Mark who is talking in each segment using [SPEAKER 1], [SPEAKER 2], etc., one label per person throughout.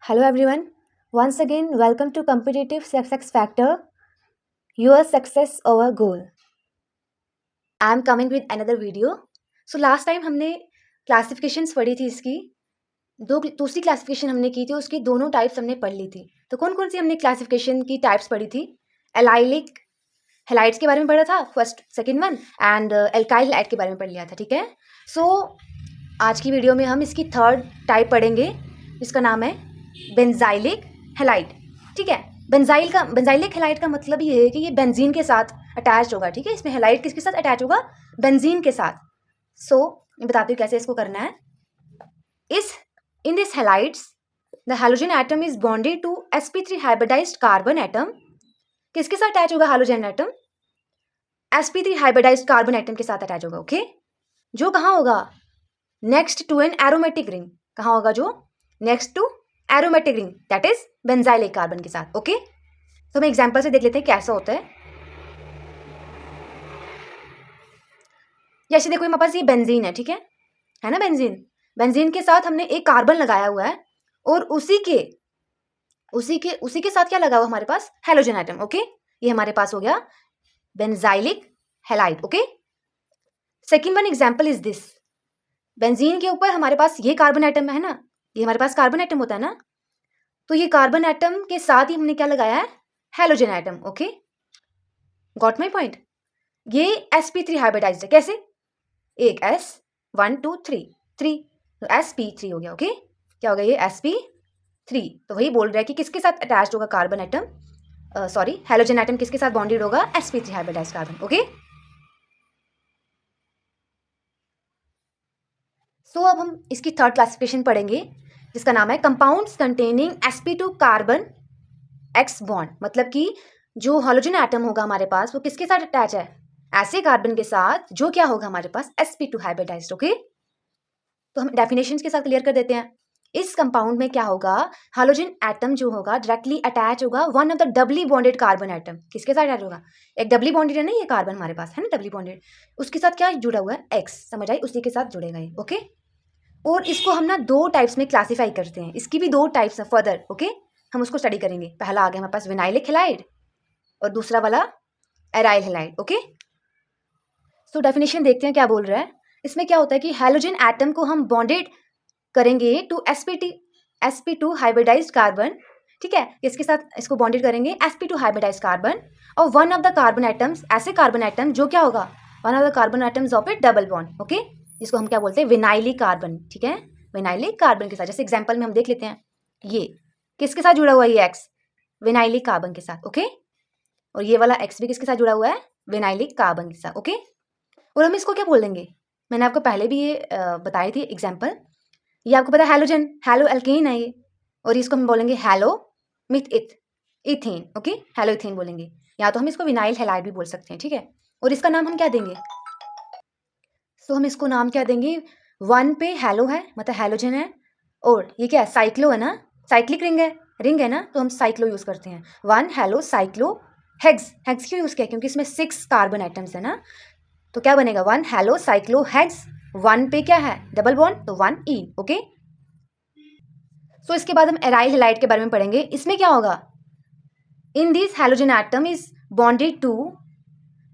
[SPEAKER 1] Hello everyone. Once again, welcome to Competitive Success Factor, your success over goal. I am coming with another video. So last time हमने classifications पढ़ी थी इसकी दूसरी classification हमने की थी, उसकी दोनों टाइप्स हमने पढ़ ली थी। तो कौन कौन सी हमने क्लासिफिकेशन की टाइप्स पढ़ी थी? एलाइलिक हेलाइड्स के बारे में पढ़ा था first second one, and alkyl halide के बारे में पढ़ लिया था। ठीक है, सो आज की वीडियो में हम इसकी थर्ड टाइप पढ़ेंगे जिसका नाम है बेंजाइलिक हेलाइड। ठीक है, बेंजाइलिक हेलाइड का मतलब ये है कि ये बेंजीन के साथ अटैच होगा। ठीक है, इसमें हेलाइड किसके साथ अटैच होगा? बेंजीन के साथ। सो मैं बताती हूँ कैसे इसको करना है। In this halides, the halogen atom is bonded to sp3 hybridized carbon atom. किसके साथ अटैच होगा hydrogen atom? sp3 hybridized carbon atom के साथ अटैच होगा। ओके, जो कहाँ होगा? Next to an aromatic ring. कहाँ होगा? जो next to aromatic ring, that is benzylic carbon के साथ। ओके, तो हम एग्जांपल से देख लेते हैं कैसा होता है। जैसे देखो हमारे पास ये बेंजीन है, ठीक है ना? बेंजीन के साथ हमने एक कार्बन लगाया हुआ है और उसी के साथ क्या लगा हुआ हमारे पास? Halogen atom. ओके, ये हमारे पास हो गया benzylic halide. Okay, second one example is this. Benzene के ऊपर हमारे पास ये कार्बन एटम है ना, ये हमारे पास कार्बन एटम होता है ना, तो ये कार्बन एटम के साथ ही हमने क्या लगाया है? Halogen atom. Okay, got my point? ये sp3 हाइब्रिडाइज्ड है। कैसे? एक s 1 2 3 3, तो sp3 हो गया। ओके, क्या हो गया ये? sp3। तो वही बोल रहा है कि किसके साथ अटैच्ड होगा carbon atom, sorry halogen atom किसके साथ बॉन्डेड होगा? sp3 hybridized carbon. ओके, सो अब हम इसकी थर्ड क्लासिफिकेशन पढ़ेंगे जिसका नाम है compounds containing sp2 carbon x bond. मतलब कि जो हाइड्रोजन एटम होगा हमारे पास वो किसके साथ अटैच है? ऐसे कार्बन के साथ जो क्या होगा हमारे पास? sp2 hybridised. ओके, तो हम डेफिनेशंस के साथ क्लियर कर देते हैं। इस कंपाउंड में क्या होगा? हाइड्रोजन एटम जो होगा डायरेक्टली अटैच होगा one of the doubly bonded carbon atom. किसके साथ अटैच होगा? एक डबली बॉन्डेड है ना, ये कार्बन हमारे पास है ना डबली बॉन्डेड, उसके साथ क्या जुड़ा हुआ है? एक्स। समझ आई? उसी के साथ जुड़ेगा ये। ओके, और इसको हम ना दो टाइप्स में क्लासीफाई करते हैं। इसकी भी दो टाइप्स है फर्दर। ओके, हम उसको स्टडी करेंगे। पहला आ गया हमारे पास विनाइलिक हेलाइड और दूसरा वाला aryl halide. Okay, so definition देखते हैं क्या बोल रहा है। इसमें क्या होता है कि हैलोजन एटम को हम बॉन्डेड करेंगे टू sp2 हाइब्रिडाइज्ड कार्बन। ठीक है, इसके साथ इसको बॉन्डेड करेंगे sp2 हाइब्रिडाइज्ड कार्बन और one of the carbon atoms, ऐसे कार्बन एटम जो क्या होगा? One of the carbon atoms of A double bond. Okay, जिसको हम क्या बोलते हैं? Vinylic carbon. ठीक है, विनाइलिक कार्बन के साथ। जैसे एग्जाम्पल में हम देख लेते हैं, ये किसके साथ जुड़ा हुआ है? ये एक्स विनाइलिक कार्बन के साथ। ओके, और ये वाला एक्स भी किसके साथ जुड़ा हुआ है? विनाइलिक कार्बन के साथ। ओके, और हम इसको क्या बोल देंगे? मैंने आपको पहले भी ये बताई थी एग्जाम्पल। ये आपको पता है हैलोजन, हैलो एल्केन है ये, और इसको हम बोलेंगे hello myth ethane. Okay, hello ethane बोलेंगे, या तो हम इसको विनाइल हेलाइड भी बोल सकते हैं। ठीक है, और इसका नाम हम क्या देंगे? सो हम इसको नाम क्या देंगे? वन पे हैलो है, मतलब हैलोजन है, और ये क्या है? साइक्लो है ना, साइक्लिक रिंग है ना, तो हम साइक्लो यूज करते हैं। One hello cyclo hex. Hex क्यों यूज किया? क्योंकि इसमें 6 कार्बन एटम्स है ना, तो क्या बनेगा? One hello cyclo hex. One पे क्या है? डबल बॉन्ड, तो वन ई। ओके, सो इसके बाद हम एराइल हेलाइड के बारे में पढ़ेंगे। इसमें क्या होगा? In this halogen atom is bonded to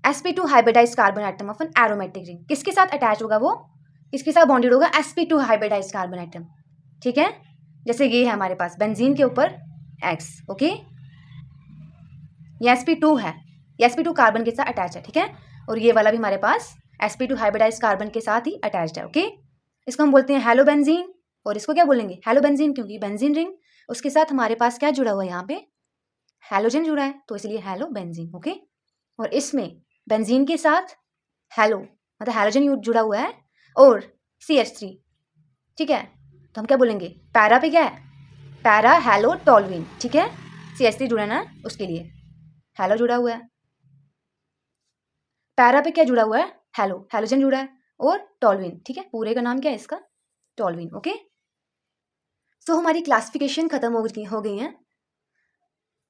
[SPEAKER 1] sp2 hybridized carbon atom of an aromatic ring. किसके साथ अटैच होगा वो? किसके साथ बॉन्डेड होगा? sp2 hybridized carbon atom. ठीक है, जैसे ये है हमारे पास बेंजीन के ऊपर x। ओके, ये sp2 है, ये sp2 कार्बन के साथ अटैच है। ठीक है, और ये वाला भी हमारे पास sp2 हाइब्रिडाइज्ड कार्बन के साथ ही अटैच्ड है। ओके, इसको हम बोलते हैं हेलो बेंजीन, और इसको क्या बोलेंगे? हेलो बेंजीन, क्योंकि बेंजीन रिंग उसके साथ हमारे पास क्या जुड़ा हुआ है? यहाँ पे हेलोजन जुड़ा है, तो इसलिए हेलो बेंजीन। ओके, और इसमें बेंजीन के साथ हेलो मतलब हेलोजन जुड़ा हुआ है और CH3। ठीक है, तो हम क्या बोलेंगे? पैरा पे क्या है? Para hello टॉलविन। ठीक है, CH3 जुड़ा है ना, उसके लिए हेलो जुड़ा हुआ है। पैरा पे क्या जुड़ा हुआ है? हेलो, हेलोजन जुड़ा है और टॉलविन। ठीक है, पूरे का नाम क्या है इसका? टॉलविन। ओके, सो हमारी क्लासिफिकेशन खत्म हो गई है।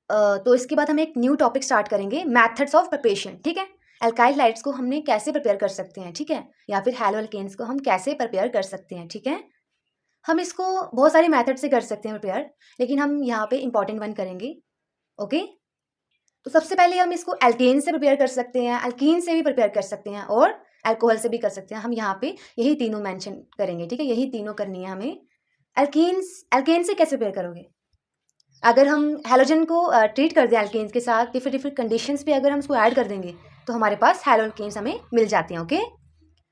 [SPEAKER 1] तो इसके बाद हम एक न्यू टॉपिक स्टार्ट करेंगे, मैथड्स ऑफ प्रिपरेशन। ठीक है, एल्काइल हाइड्राइड्स को हमने कैसे प्रिपेयर कर सकते हैं, ठीक है, या फिर हैलो एल्केन्स को हम कैसे प्रिपेयर कर सकते हैं। ठीक है, हम इसको बहुत सारे मेथड से कर सकते हैं प्रिपेयर, लेकिन हम यहाँ पे इंपॉर्टेंट वन करेंगे। ओके, तो सबसे पहले हम इसको एल्केन से प्रिपेयर कर सकते हैं, एल्कीन से भी प्रिपेयर कर सकते हैं और अल्कोहल से भी कर सकते हैं। हम यहाँ पे यही तीनों मेंशन करेंगे, ठीक है, यही तीनों करनी है हमें। एल्केन से कैसे प्रिपेयर करोगे? अगर हम हैलोजन को ट्रीट कर दें एल्केन्स के साथ, डिफरेंट डिफरेंट कंडीशंस पे अगर हम उसको ऐड कर देंगे तो हमारे पास हैलोकेन्स हमें मिल जाते हैं। ओके,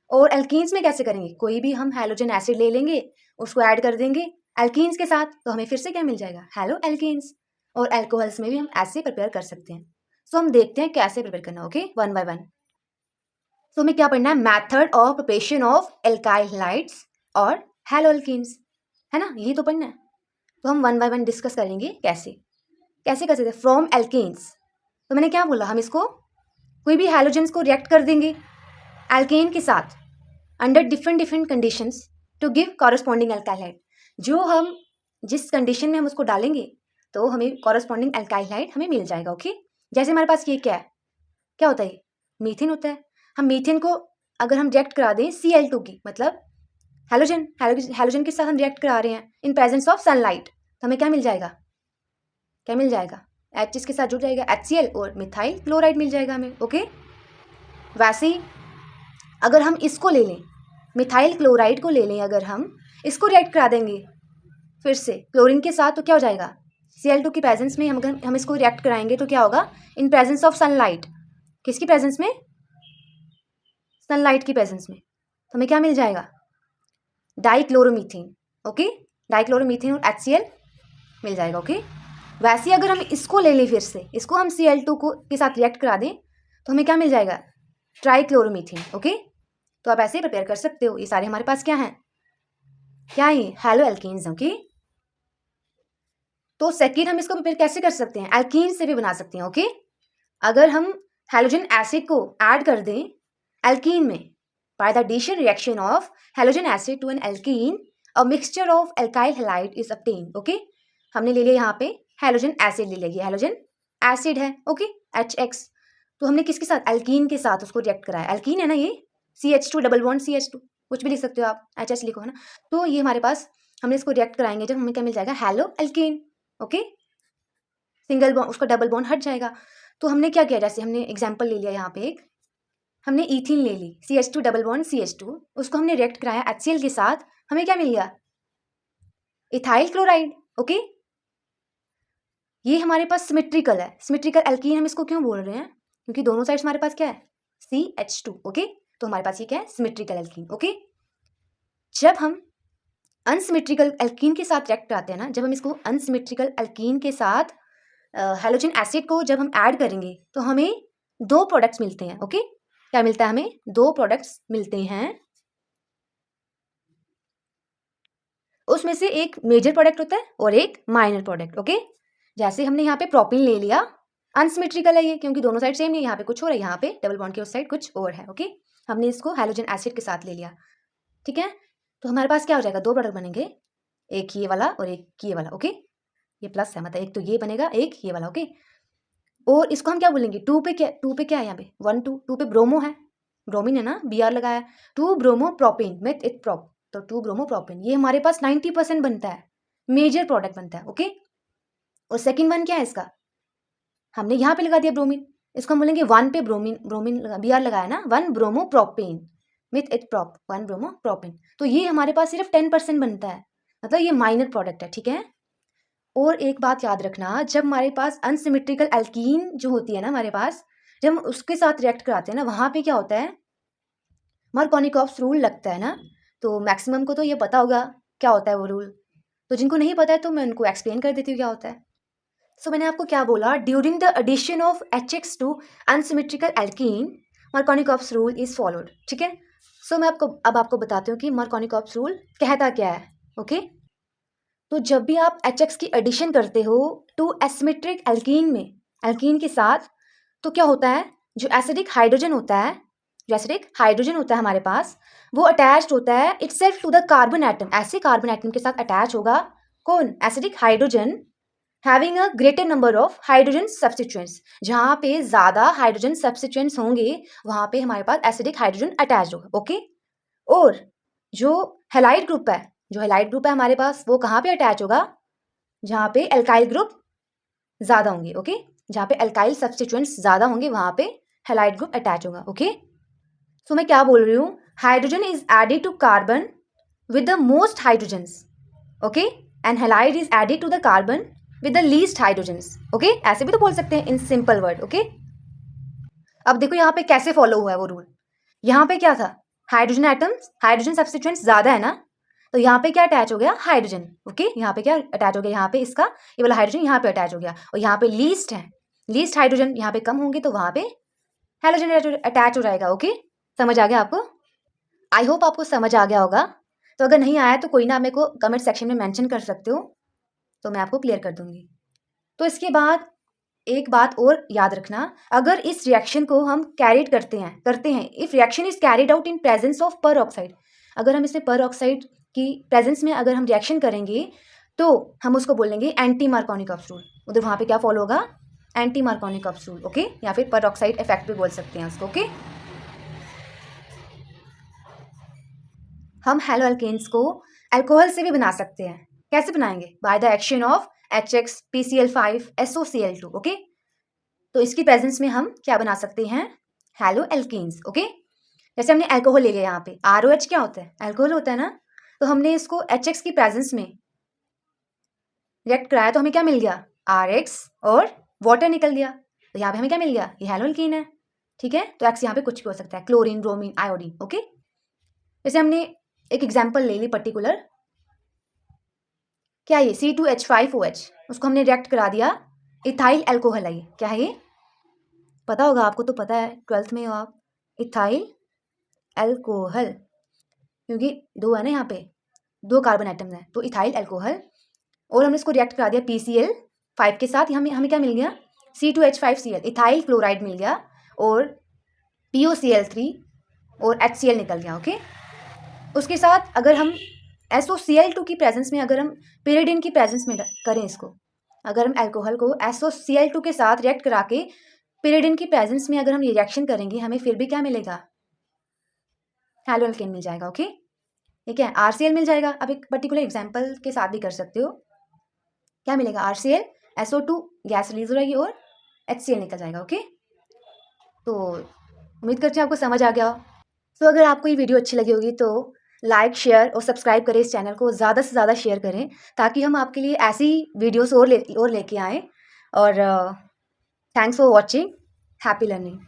[SPEAKER 1] और एल्कीन्स में कैसे करेंगे? कोई भी हम हैलोजन एसिड ले लेंगे, उसको ऐड कर देंगे एल्कीन्स के साथ, तो हमें फिर से क्या मिल जाएगा? Hello alkenes. और अल्कोहल्स में भी हम ऐसे प्रिपेयर कर सकते हैं। सो हम देखते हैं कैसे प्रिपेयर करना। Okay, one by one. So हमें क्या पढ़ना है? Method of preparation of alkyl halides और हैलो एल्कीन्स, है ना, यही तो पढ़ना है। तो हम वन बाय वन डिस्कस करेंगे कैसे कैसे कर सकते हैं। फ्रॉम एल्केन्स, तो मैंने क्या बोला, हम इसको कोई भी हैलोजेंस को रिएक्ट कर देंगे एल्केन के साथ under different different conditions to give corresponding alkyl halide. जो हम जिस कंडीशन में हम उसको डालेंगे तो हमें कॉरस्पॉन्डिंग एल्काइल हाइड हमें मिल जाएगा। ओके, जैसे हमारे पास ये क्या होता है? मीथेन होता है। हम मीथेन को अगर हम रिएक्ट करा दें Cl2 की, मतलब हैलोजन के साथ हम रिएक्ट करा रहे हैं इन प्रेजेंस ऑफ सनलाइट, तो हमें क्या मिल जाएगा? क्या मिल जाएगा? H इसके साथ जुड़ जाएगा, HCl और मिथाइल क्लोराइड मिल जाएगा हमें। ओके, वैसे ही अगर हम इसको ले लें, मिथाइल क्लोराइड को ले लें, अगर हम इसको रिएक्ट करा देंगे फिर से क्लोरीन के साथ, तो क्या हो जाएगा? Cl2 की प्रेजेंस में हम इसको रिएक्ट कराएंगे तो क्या होगा? इन प्रेजेंस ऑफ सनलाइट, किसकी प्रेजेंस में? सनलाइट की प्रेजेंस में, तो हमें क्या मिल जाएगा? डाइक्लोरोमीथेन। ओके, डाइक्लोरोमीथेन और HCl मिल जाएगा। ओके, वैसे अगर हम इसको ले लें, फिर से इसको हम Cl2 को के साथ रिएक्ट करा दें तो हमें क्या मिल जाएगा? ट्राइक्लोरोमीथेन। ओके, तो आप ऐसे प्रिपेयर कर सकते हो। ये सारे हमारे पास क्या हैं? क्या है? Haloalkanes. ओके, तो सेकेंड हम इसको प्रिपेयर कैसे कर सकते हैं? एल्कीन से भी बना सकते हैं। ओके, अगर हम हैलोजन एसिड को ऐड कर दें एल्कीन में by the addition reaction of halogen acid to an alkene, a mixture of alkyl halide is obtained. Okay, हमने ले लिया यहाँ पे हैलोजन एसिड ले लिया, हैलोजन एसिड है। ओके, HX, तो हमने किसके साथ? एल्कीन के साथ उसको रिएक्ट कराया। एल्कीन है ना ये, CH2 डबल बॉन्ड CH2, कुछ भी लिख सकते हो आप, HS लिखो, है ना। तो ये हमारे पास हमने इसको रिएक्ट कराएंगे जब हमें क्या मिल जाएगा? Hello alkene. Okay, single bond, उसका डबल बॉन्ड हट जाएगा। तो हमने क्या किया, जैसे हमने एग्जाम्पल ले लिया यहाँ पे, एक हमने ईथीन ले ली, CH2 डबल बॉन्ड CH2, उसको हमने रिएक्ट कराया HCl के साथ, हमें क्या मिल गया? Ethyl chloride. ओके, ये हमारे पास सिमेट्रिकल है, सिमेट्रिकल एल्कीन हम इसको क्यों बोल रहे हैं? क्योंकि दोनों साइड्स हमारे पास क्या है? CH2। ओके, तो हमारे पास ये क्या है? Symmetrical alkene. ओके, जब हम अनसिमेट्रिकल एल्कीन के साथ रिएक्ट कराते हैं ना, जब हम इसको अनसिमेट्रिकल एल्कीन के साथ हैलोजन एसिड को जब हम ऐड करेंगे तो हमें दो प्रोडक्ट्स मिलते हैं। ओके, क्या मिलता है हमें? दो प्रोडक्ट्स मिलते हैं। उसमें से एक मेजर प्रोडक्ट होता है और एक माइनर प्रोडक्ट। ओके, जैसे हमने यहाँ पे प्रोपिन ले लिया, अनसिमेट्रिकल है ये, क्योंकि दोनों साइड सेम नहीं, यहाँ पे कुछ और है, यहाँ पे डबल बॉन्ड की उस साइड कुछ और है। ओके, हमने इसको हैलोजन एसिड के साथ ले लिया, ठीक है। तो हमारे पास क्या हो जाएगा? दो प्रोडक्ट बनेंगे, एक ये वाला और एक ये वाला। ओके, ये प्लस है, मतलब एक तो ये बनेगा, एक ये वाला। ओके, और इसको हम क्या बोलेंगे? टू पे क्या है यहाँ पे? 1 2 पे ब्रोमो है, ब्रोमीन है ना, Br लगाया, 2 bromo propane with it prop, तो 2 ब्रोमो प्रोपेन, ये हमारे पास 90% बनता है, मेजर प्रोडक्ट बनता है। ओके, और सेकंड वन क्या है इसका? हमने यहाँ पे लगा दिया ब्रोमीन, इसको हम बोलेंगे 1 पे ब्रोमीन Br लगाया ना, 1 bromo propane with it prop, 1 bromo propane, तो ये हमारे पास सिर्फ 10% बनता है, मतलब ये माइनर प्रोडक्ट है, ठीक है। और एक बात याद रखना, जब हमारे पास अनसिमेट्रिकल एल्कीन जो होती है ना हमारे पास, जब हम उसके साथ रिएक्ट कराते हैं ना, वहाँ पे क्या होता है? मार्कोनिकॉफ्स रूल लगता है ना, तो मैक्सिमम को तो ये पता होगा क्या होता है वो रूल, तो जिनको नहीं पता है तो मैं उनको एक्सप्लेन कर देती हूँ क्या होता है। सो मैंने आपको क्या बोला? During the addition of HX to unsymmetrical alkene, Markovnikov's rule is followed, ठीक है। सो मैं आपको बताती हूँ कि मार्कोनिकॉफ्स रूल कहता क्या है। ओके, तो जब भी आप HX की एडिशन करते हो टू एसिमेट्रिक एल्कीन में, एल्कीन के साथ, तो क्या होता है? जो एसिडिक हाइड्रोजन होता है, हमारे पास, वो अटैच्ड होता है itself to the carbon atom, ऐसे कार्बन एटम के साथ अटैच होगा कौन? Acidic hydrogen having a greater number of hydrogen substituents, जहाँ पे ज़्यादा हाइड्रोजन सब्स्टिट्यूएंट्स होंगे वहाँ पे हमारे पास एसिडिक हाइड्रोजन अटैच होगा। ओके, और जो हेलाइड ग्रुप है जो हैलाइड ग्रुप है हमारे पास वो कहाँ पे अटैच होगा, जहाँ पे एल्काइल ग्रुप ज़्यादा होंगे। ओके, जहाँ पे एल्काइल सब्स्टिट्यूएंट्स ज़्यादा होंगे वहाँ पे हैलाइड ग्रुप अटैच होगा। ओके, सो मैं क्या बोल रही हूँ, hydrogen is added to carbon with the most hydrogens. Okay, and halide is added to the carbon with the least hydrogens. Okay, ऐसे भी तो बोल सकते हैं इन सिंपल वर्ड। ओके, अब देखो यहाँ पे कैसे फॉलो हुआ है वो रूल। यहाँ पे क्या था, हाइड्रोजन एटम्स, हाइड्रोजन सब्स्टिट्यूएंट्स ज़्यादा है ना, तो यहाँ पे क्या अटैच हो गया, हाइड्रोजन। ओके, यहाँ पे क्या अटैच हो गया, यहाँ पे इसका ये वाला हाइड्रोजन यहाँ पे अटैच हो गया, और यहाँ पे लीस्ट है, लीस्ट हाइड्रोजन यहाँ पे कम होंगे तो वहाँ पे हैलोजन अटैच हो जाएगा। ओके, समझ आ गया आपको? आई होप आपको समझ आ गया होगा। तो अगर नहीं आया तो कोई ना, मेरे को कमेंट सेक्शन में मेंशन कर सकते हो, तो मैं आपको क्लियर कर दूंगी। तो इसके बाद एक बात और याद रखना, अगर इस रिएक्शन को हम कैरिड करते हैं if reaction is carried out in presence of पर ऑक्साइड, अगर हम इसे पर ऑक्साइड की प्रेजेंस में अगर हम रिएक्शन करेंगे तो हम उसको बोलेंगे एंटी मार्कोनिकॉप्स रूल। उधर वहाँ पे क्या फॉलो होगा, एंटी मार्कोनिकॉप्स रूल। ओके, या फिर पर ऑक्साइड इफेक्ट भी बोल सकते हैं उसको। ओके, हम हैलो अल्केन्स को अल्कोहल से भी बना सकते हैं। कैसे बनाएंगे, by the action of HX PCl5SOCl2। Okay, तो इसकी प्रेजेंस में हम क्या बना सकते हैं, हैलो एल्केन्स। ओके, जैसे हमने अल्कोहल ले लिया, यहाँ पे ROH क्या होता है, अल्कोहल होता है ना, तो हमने इसको HX की प्रेजेंस में रिएक्ट कराया तो हमें क्या मिल गया, RH और वाटर निकल गया, तो यहाँ पे हमें क्या मिल गया, ये हैलो एल्कीन है। ठीक है, तो X यहाँ पे कुछ भी हो सकता है, क्लोरीन, ब्रोमीन, आयोडीन। ओके, जैसे हमने एक एग्जाम्पल ले ली पर्टिकुलर, क्या ये C2H5OH, उसको हमने रिएक्ट करा दिया इथाइल एल्कोहल है। ये क्या है, ये पता होगा आपको, तो पता है 12th में हो आप, इथाइल एल्कोहल, क्योंकि दो है ना यहाँ पे, दो कार्बन एटम्स हैं, तो इथाइल एल्कोहल, और हमने इसको रिएक्ट करा दिया PCl5 के साथ, हमें क्या मिल गया, C2H5Cl, इथाइल क्लोराइड मिल गया, और POCl3 और HCl निकल गया। ओके, उसके साथ अगर हम SOCl2 की प्रेजेंस में, अगर हम pyridine की प्रेजेंस में करें इसको, अगर हम अल्कोहल को SOCl2 के साथ रिएक्ट करा के pyridine की प्रेजेंस में अगर हम ये रिएक्शन करेंगे, हमें फिर भी क्या मिलेगा, हैलो अल्केन मिल जाएगा। ओके, ठीक है, RCl मिल जाएगा। अब एक पर्टिकुलर एग्जाम्पल के साथ भी कर सकते हो, क्या मिलेगा, RCl, SO2 गैस रिलीज हो जाएगी और HCl निकल जाएगा। ओके, तो उम्मीद करते हैं आपको समझ आ गया। तो अगर आपको ये वीडियो अच्छी लगी होगी तो लाइक, शेयर और सब्सक्राइब करें, इस चैनल को ज़्यादा से ज़्यादा शेयर करें, ताकि हम आपके लिए ऐसी वीडियोस और लेके आएँ। और thanks for watching, happy learning.